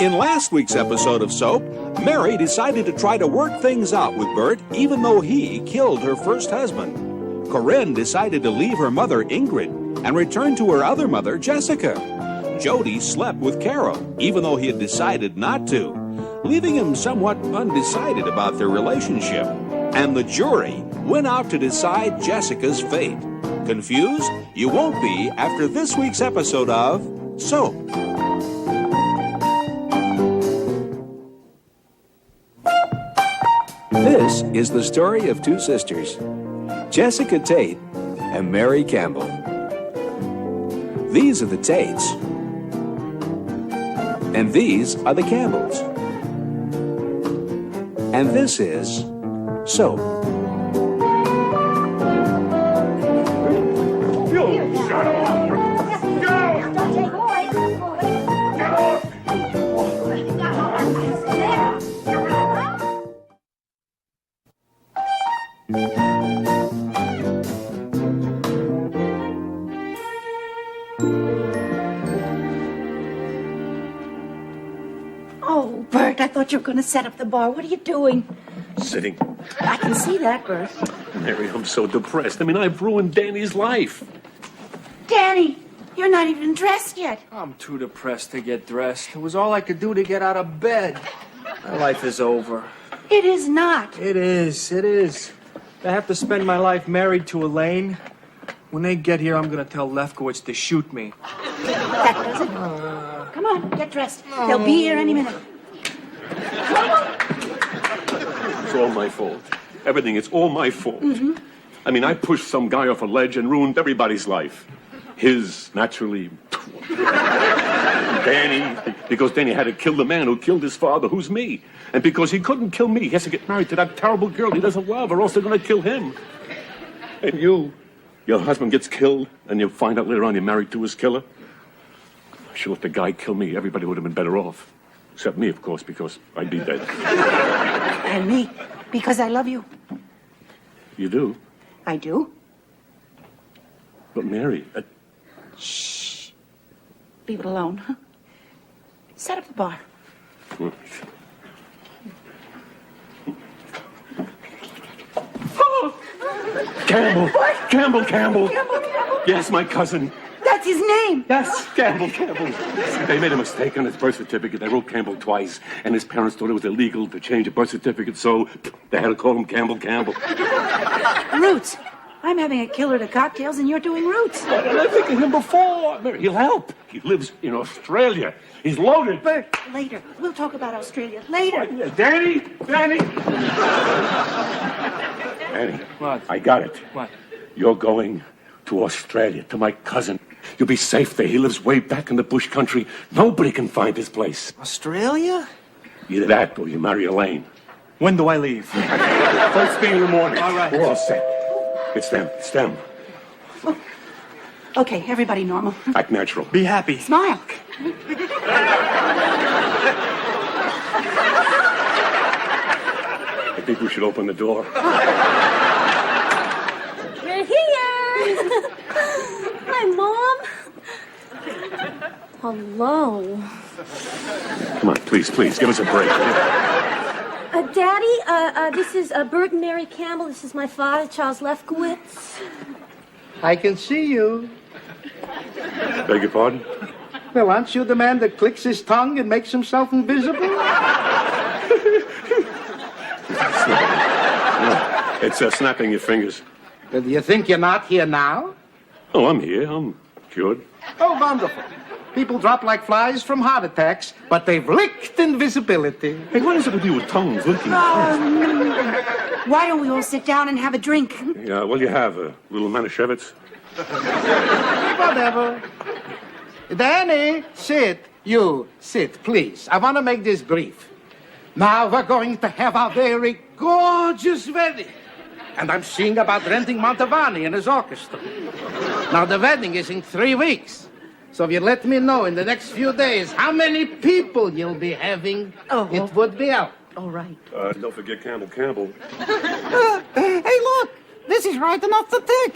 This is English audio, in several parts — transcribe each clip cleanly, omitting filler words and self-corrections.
In last week's episode of Soap, Mary decided to try to work things out with Bert even though he killed her first husband. Corinne decided to leave her mother, Ingrid, and return to her other mother, Jessica. Jody slept with Carol even though he had decided not to, leaving him somewhat undecided about their relationship. And the jury went out to decide Jessica's fate. Confused? You won't be after this week's episode of Soap. This is the story of two sisters, Jessica Tate and Mary Campbell. These are the Tates, and these are the Campbells. And this is Soap. Oh, Bert, I thought you were going to set up the bar. What are you doing? Sitting. I can see that, Bert. Mary, I'm so depressed. I mean, I've ruined Danny's life. Danny, you're not even dressed yet. I'm too depressed to get dressed. It was all I could do to get out of bed. My life is over. It is not. It is. I have to spend my life married to Elaine. When they get here, I'm going to tell Lefkowitz to shoot me. That does it. Come on, get dressed. They'll be here any minute. It's all my fault. Everything, it's all my fault. Mm-hmm. I mean, I pushed some guy off a ledge and ruined everybody's life. His, naturally. Danny, because Danny had to kill the man who killed his father, who's me. And because he couldn't kill me, he has to get married to that terrible girl he doesn't love, or else they're going to kill him. And you, your husband gets killed, and you find out later on you're married to his killer. Sure, if the guy killed me, everybody would have been better off. Except me, of course, because I'd be dead. And me, because I love you. You do? I do. But Mary... Shh. Leave it alone, huh? Set up the bar. Campbell! Campbell! Yes, my cousin. That's his name. Yes, Campbell. They made a mistake on his birth certificate. They wrote Campbell twice, and his parents thought it was illegal to change a birth certificate, so they had to call him Campbell. Roots. I'm having a killer to cocktails, and you're doing Roots. Why didn't I think of him before? Mary, he'll help. He lives in Australia. He's loaded. Bert, later. We'll talk about Australia later. Danny! Danny! What? I got it. What? You're going to Australia, to my cousin. You'll be safe there. He lives way back in the bush country. Nobody can find his place. Australia? Either that or you marry Elaine. When do I leave? First thing in the morning. All right. We're all set. It's them. Okay, everybody normal. Act natural. Be happy. Smile. I think we should open the door. You're here! Hi, Mom. Hello. Come on, please, give us a break. Daddy, this is Bert and Mary Campbell. This is my father, Charles Lefkowitz. I can see you. Beg your pardon? Well, aren't you the man that clicks his tongue and makes himself invisible? It's snapping your fingers. Well, do you think you're not here now? Oh, I'm here. I'm cured. Oh, wonderful. People drop like flies from heart attacks, but they've licked invisibility. Hey, what does it have to do with tongues licking? Why don't we all sit down and have a drink? Yeah, well, you have a little Manischewitz. Whatever. Danny, sit. You, sit, please. I want to make this brief. Now we're going to have a very gorgeous wedding. And I'm seeing about renting Montavani and his orchestra. Now, the wedding is in 3 weeks. So if you let me know in the next few days how many people you'll be having, it would be out. All right. Don't forget Campbell. Hey, look. This is right enough to tick.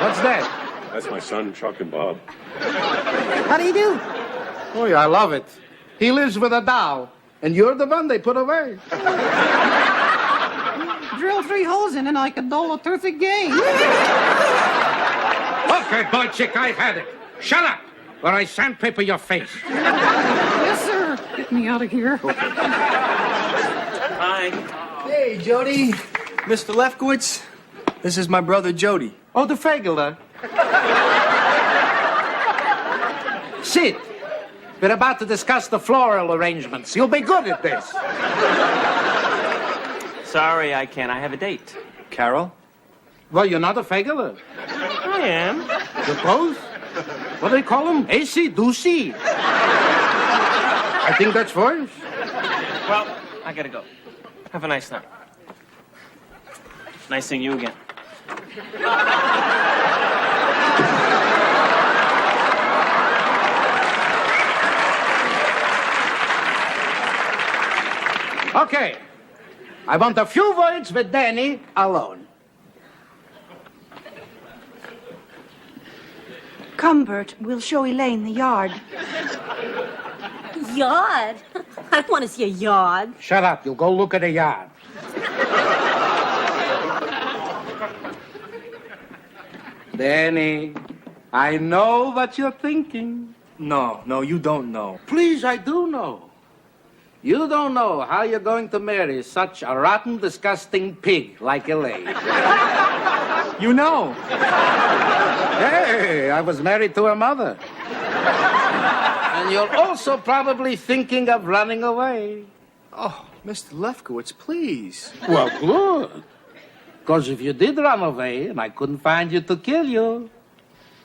What's that? That's my son, Chuck and Bob. How do you do? Oh, yeah, I love it. He lives with a doll, and you're the one they put away. Drill 3 holes in it like a terrific game. Okay, boy chick, I've had it. Shut up, or I sandpaper your face. Yes, sir. Get me out of here. Hi. Hey, Jody. Mr. Lefkowitz, this is my brother, Jody. Oh, the Fegler. Sit. We're about to discuss the floral arrangements. You'll be good at this. Sorry, I can't. I have a date. Carol? Well, you're not a Fegler. I am. You're both? What do they call them? AC-doocy. I think that's voice. Well, I gotta go. Have a nice night. Nice seeing you again. Okay. I want a few words with Danny alone. Come, Bert. We'll show Elaine the yard. Yard? I don't want to see a yard. Shut up. You'll go look at a yard. Danny, I know what you're thinking. No, you don't know. Please, I do know. You don't know how you're going to marry such a rotten, disgusting pig like Elaine. You know. Hey, I was married to her mother. And you're also probably thinking of running away. Oh, Mr. Lefkowitz, please. Well, good. Because if you did run away and I couldn't find you to kill you,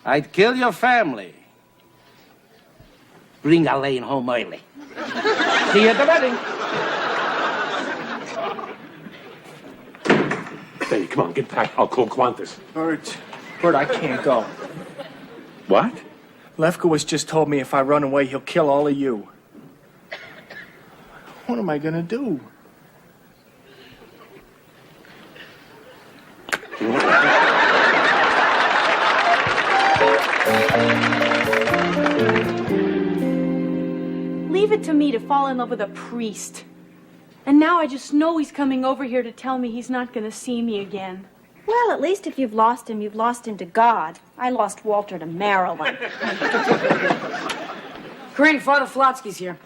I'd kill your family. Bring Elaine home early. See you at the wedding. Danny, come on, get back. I'll call Qantas. Bert, I can't go. What? Lefkowitz just told me if I run away, he'll kill all of you. What am I gonna do? Leave it to me to fall in love with a priest. And now I just know he's coming over here to tell me he's not going to see me again. Well, at least if you've lost him to God. I lost Walter to Marilyn. Corinne, Father Flotsky's here.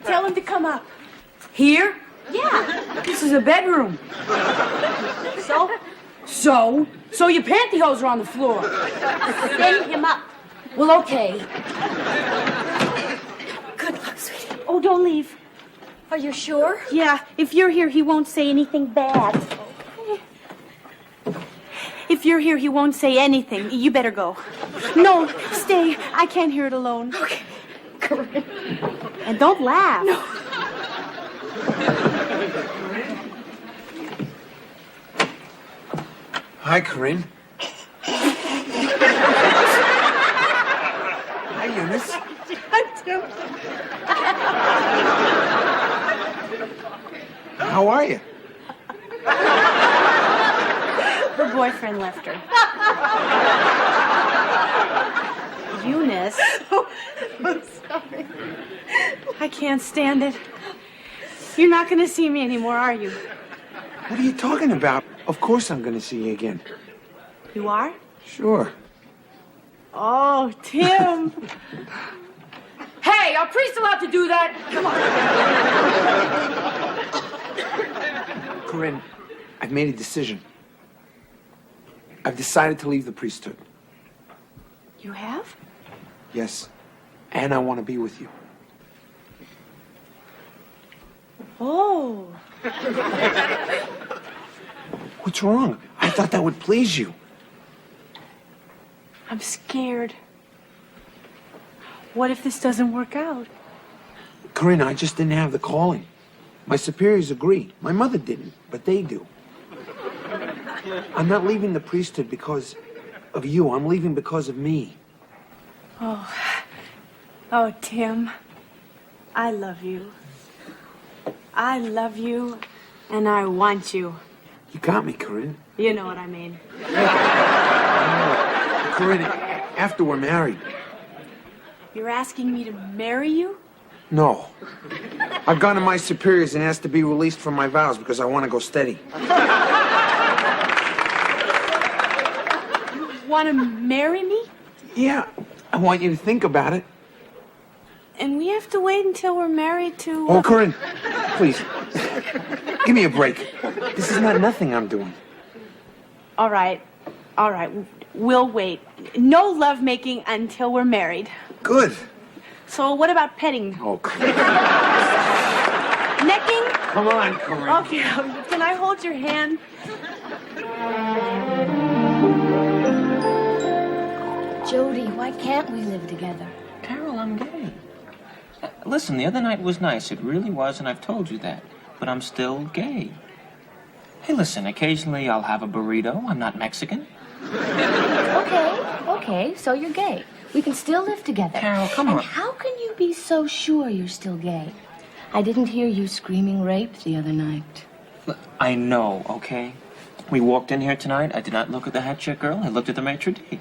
Tell him to come up. Here? Yeah. This is a bedroom. So? So your pantyhose are on the floor. Send him up. Well, okay. Good luck, sweetie. Oh, don't leave. Are you sure? Yeah, if you're here, he won't say anything bad. If you're here, he won't say anything. You better go. No, stay. I can't hear it alone. Okay. And don't laugh. No. Hi, Corinne. Hi, Eunice. How are you? Her boyfriend left her. Eunice. I'm sorry. I can't stand it. You're not going to see me anymore, are you? What are you talking about? Of course I'm going to see you again. You are? Sure. Oh, Tim. Hey, are priests allowed to do that? Come on. Corinne, I've made a decision. I've decided to leave the priesthood. You have? Yes. And I want to be with you. Oh. What's wrong? I thought that would please you. I'm scared. What if this doesn't work out? Corinne, I just didn't have the calling. My superiors agree. My mother didn't, but they do. I'm not leaving the priesthood because of you. I'm leaving because of me. Oh, Tim, I love you. I love you, and I want you. You got me, Corinne. You know what I mean. Corinne, after we're married, You're asking me to marry you? No. I've gone to my superiors and asked to be released from my vows because I want to go steady. You want to marry me? Yeah, I want you to think about it. And we have to wait until we're married to... Oh, Corinne, please. Give me a break. This is not nothing I'm doing. All right. We'll wait. No lovemaking until we're married. Good. So what about petting? Oh, Corinne. Necking? Come on, Corinne. Okay, can I hold your hand? Jody, why can't we live together? Carol, I'm gay. Listen, the other night was nice. It really was, and I've told you that. But I'm still gay. Hey, listen, occasionally I'll have a burrito. I'm not Mexican. Okay, so you're gay. We can still live together. Carol, come on. And how can you be so sure you're still gay? I didn't hear you screaming rape the other night. Look, I know, okay? We walked in here tonight. I did not look at the hat check girl. I looked at the maitre d'.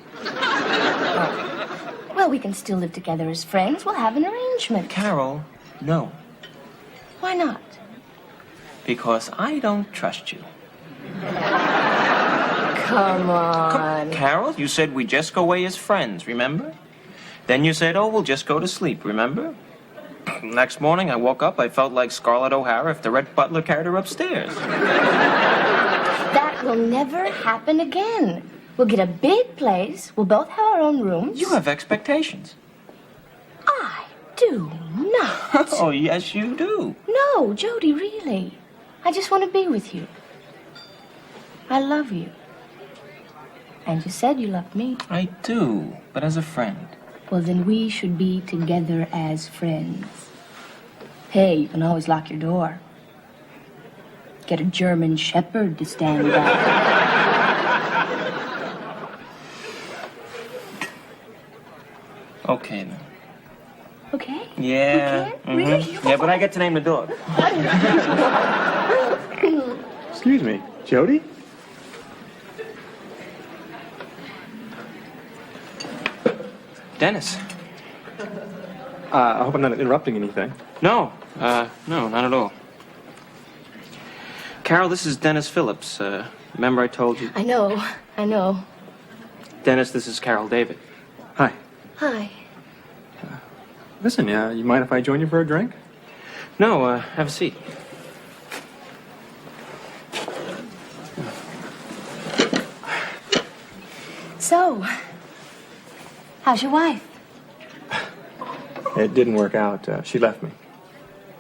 Well, we can still live together as friends. We'll have an arrangement. Carol, no. Why not? Because I don't trust you. Come on. Carol, you said we just go away as friends, remember? Then you said, oh, we'll just go to sleep, remember? Next morning, I woke up, I felt like Scarlett O'Hara if the Red Butler carried her upstairs. That will never happen again. We'll get a big place. We'll both have our own rooms. You have expectations. I do not. Oh, yes, you do. No, Jody, really. I just want to be with you. I love you. And you said you loved me. I do, but as a friend. Well, then we should be together as friends. Hey, you can always lock your door. Get a German Shepherd to stand by. Okay, then. Okay? Yeah. Okay? Really? Yeah, but I get to name the dog. Excuse me, Jody? Dennis. I hope I'm not interrupting anything. No, not at all. Carol, this is Dennis Phillips. Remember I told you? I know. Dennis, this is Carol David. Hi. Hi. Listen, you mind if I join you for a drink? No, have a seat. So, how's your wife? It didn't work out. She left me.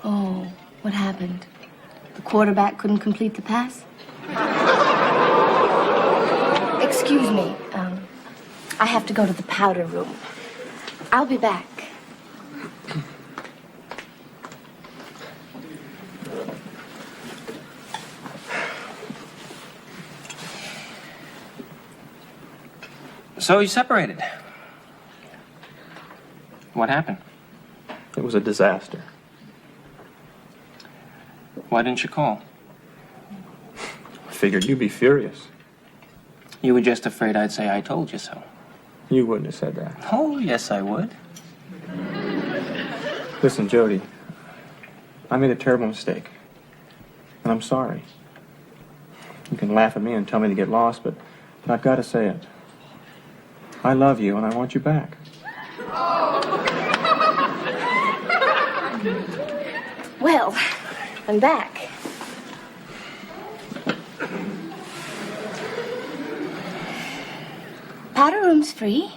Oh, what happened? The quarterback couldn't complete the pass? Excuse me. I have to go to the powder room. I'll be back. So you separated. What happened? It was a disaster. Why didn't you call? I figured you'd be furious. You were just afraid I'd say I told you so. You wouldn't have said that. Oh, yes, I would. Listen, Jody, I made a terrible mistake. And I'm sorry. You can laugh at me and tell me to get lost, but I've got to say it. I love you, and I want you back. Well, I'm back. Powder room's free.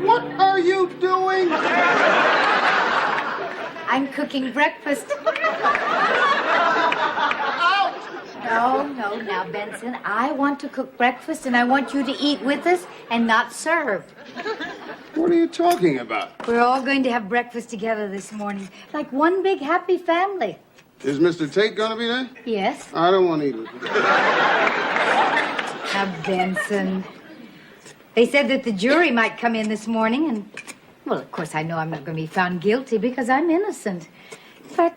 What are you doing? I'm cooking breakfast. No, now, Benson, I want to cook breakfast and I want you to eat with us and not serve. What are you talking about? We're all going to have breakfast together this morning, like one big happy family. Is Mr. Tate going to be there? Yes. I don't want to eat with him. Now, Benson, They said that the jury might come in this morning, and, well, of course, I know I'm not going to be found guilty because I'm innocent. But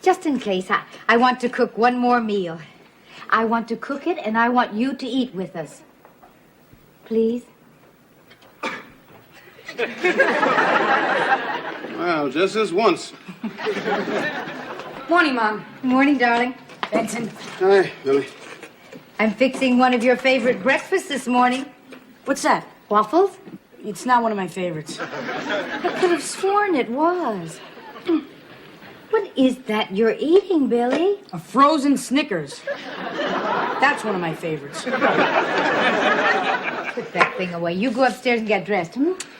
just in case, I want to cook one more meal. I want to cook it, and I want you to eat with us. Please? Well, just this once. Morning, Mom. Morning, darling. Benson. Hi, Billy. I'm fixing one of your favorite breakfasts this morning. What's that? Waffles? It's not one of my favorites. I could have sworn it was. What is that you're eating, Billy? A frozen Snickers. That's one of my favorites. Put that thing away. You go upstairs and get dressed.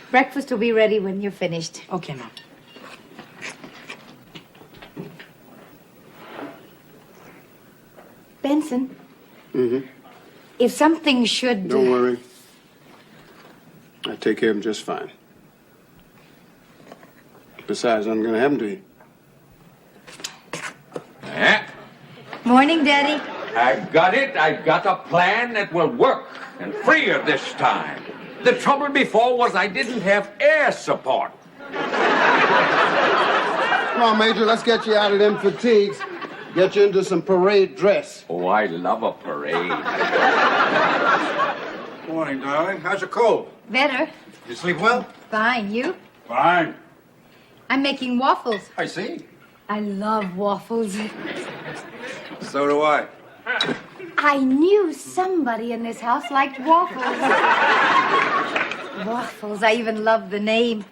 Breakfast will be ready when you're finished. Okay, Mom. Benson, Mm-hmm. if something should... Don't worry. I take care of him just fine. Besides, nothing gonna happen to you. Morning, Daddy. I got it. I got a plan that will work, and freer this time. The trouble before was I didn't have air support. Come on, Major, let's get you out of them fatigues. Get you into some parade dress. Oh, I love a parade. Morning, darling. How's your cold? Better. You sleep well? Fine. You? Fine. I'm making waffles. I see. I love waffles. So do I. I knew somebody in this house liked waffles. Waffles. I even loved the name.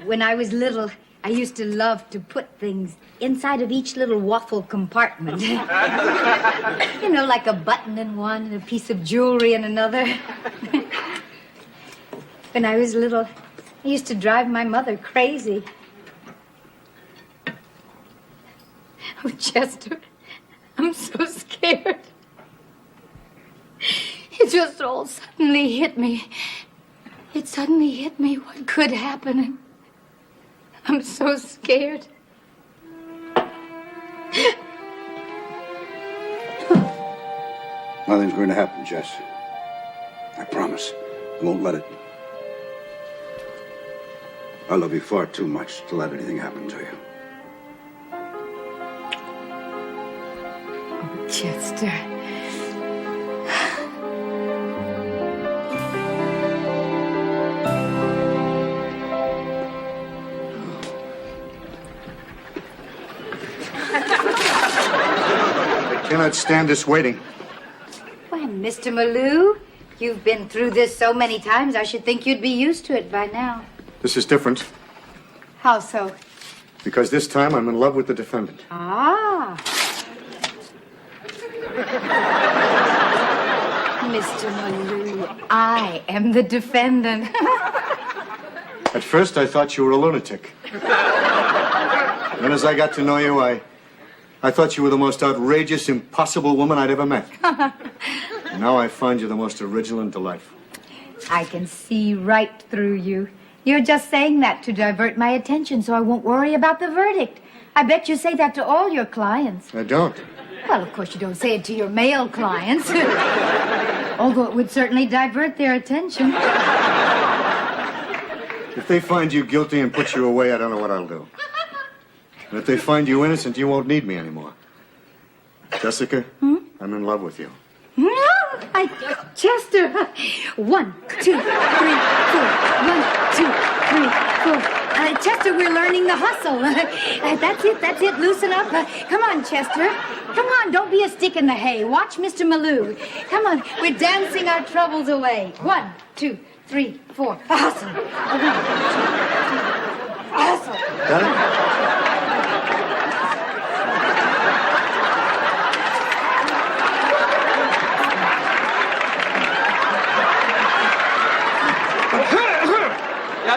When I was little, I used to love to put things inside of each little waffle compartment. You know, like a button in one and a piece of jewelry in another. When I was little, I used to drive my mother crazy. Oh, Chester, I'm so scared. It just all suddenly hit me. It suddenly hit me what could happen. And I'm so scared. Nothing's going to happen, Jess. I promise. I won't let it. I love you far too much to let anything happen to you. Oh, Chester. I cannot stand this waiting. Why, Mr. Malou, you've been through this so many times, I should think you'd be used to it by now. This is different, How so? because this time I'm in love with the defendant. Ah. Mr. Malou, I am the defendant. At first, I thought you were a lunatic. Then as I got to know you, I thought you were the most outrageous, impossible woman I'd ever met. And now I find you the most original and delightful. I can see right through you. You're just saying that to divert my attention so I won't worry about the verdict. I bet you say that to all your clients. I don't. Well, of course you don't say it to your male clients. Although it would certainly divert their attention. If they find you guilty and put you away, I don't know what I'll do. And if they find you innocent, you won't need me anymore. Jessica, I'm in love with you. Chester. 1, 2, 3, 4. 1, 2, 3, 4. Chester, we're learning the hustle. That's it. Loosen up. Come on, Chester. Come on, don't be a stick in the hay. Watch Mr. Malou. Come on, we're dancing our troubles away. 1, 2, 3, 4. A hustle. A hustle. Got it?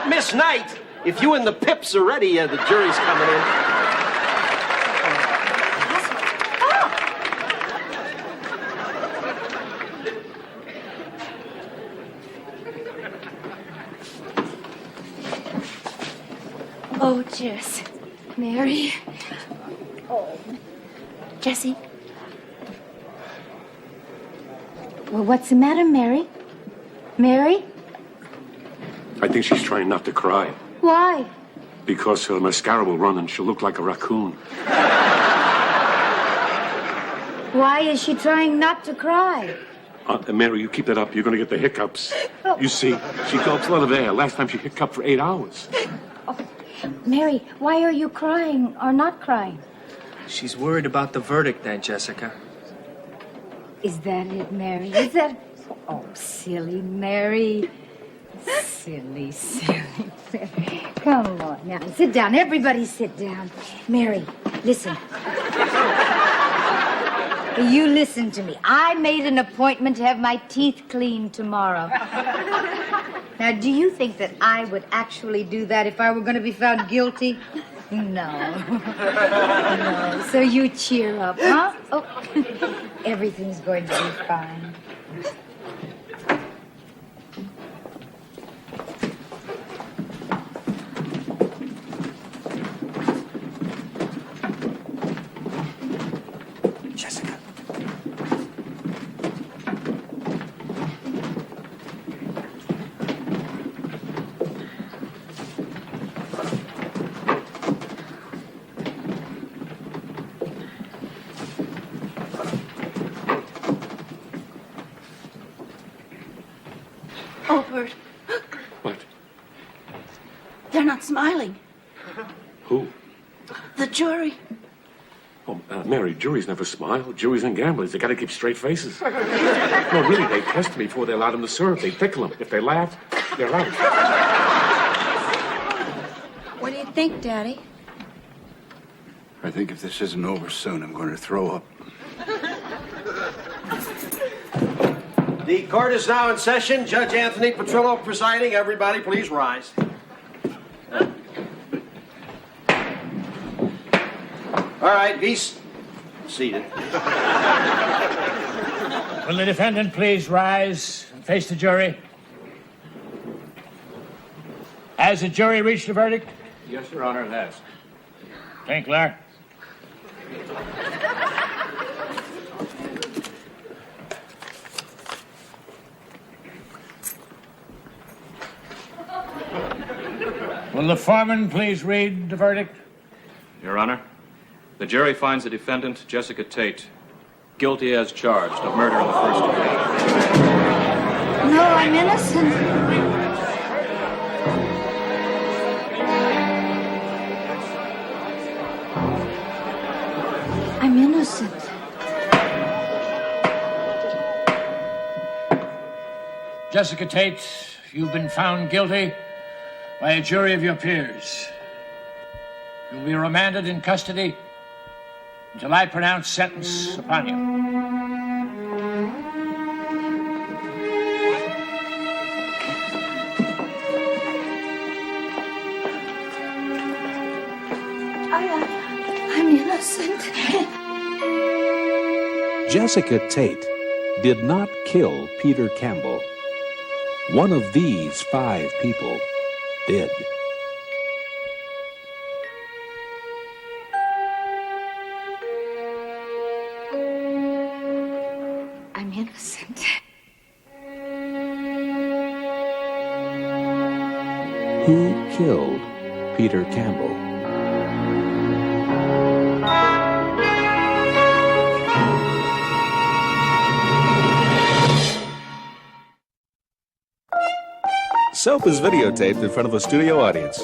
Miss Knight, if you and the Pips are ready, the jury's coming in. Oh, Jess. Mary. Oh. Jessie. Well, what's the matter, Mary? Mary? I think she's trying not to cry. Why? Because her mascara will run and she'll look like a raccoon. Why is she trying not to cry? Mary, you keep that up. You're going to get the hiccups. You see, she gulps a lot of air. Last time she hiccuped for 8 hours. Mary, why are you crying or not crying? She's worried about the verdict, Aunt Jessica. Is that it, Mary? Is that... Oh, silly Mary. Silly. Come on now. Sit down. Everybody sit down. Mary, listen. You listen to me. I made an appointment to have my teeth cleaned tomorrow. Now, do you think that I would actually do that if I were going to be found guilty? No. No. So you cheer up, huh? Oh, everything's going to be fine. Jessica. Oh, Bert. What? They're not smiling. Who? The jury. Oh, Mary, juries never smile. Juries and gamblers, they got to keep straight faces. No, really, they test me before they allow them to serve. They tickle them. If they laugh, they're out. What do you think, Daddy? I think if this isn't over soon, I'm going to throw up. The court is now in session. Judge Anthony Petrillo presiding. Everybody, please rise. All right, be seated. Will the defendant please rise and face the jury? Has the jury reached a verdict? Yes, Your Honor, it has. Tinkler. Will the foreman please read the verdict? Your Honor, the jury finds the defendant, Jessica Tate, guilty as charged of murder in the first degree. No, I'm innocent. I'm innocent. Jessica Tate, you've been found guilty by a jury of your peers. You'll be remanded in custody until I pronounce sentence upon you. I'm innocent. Jessica Tate did not kill Peter Campbell. One of these 5 people did. I'm innocent. Who killed Peter Campbell? Soap is videotaped in front of a studio audience.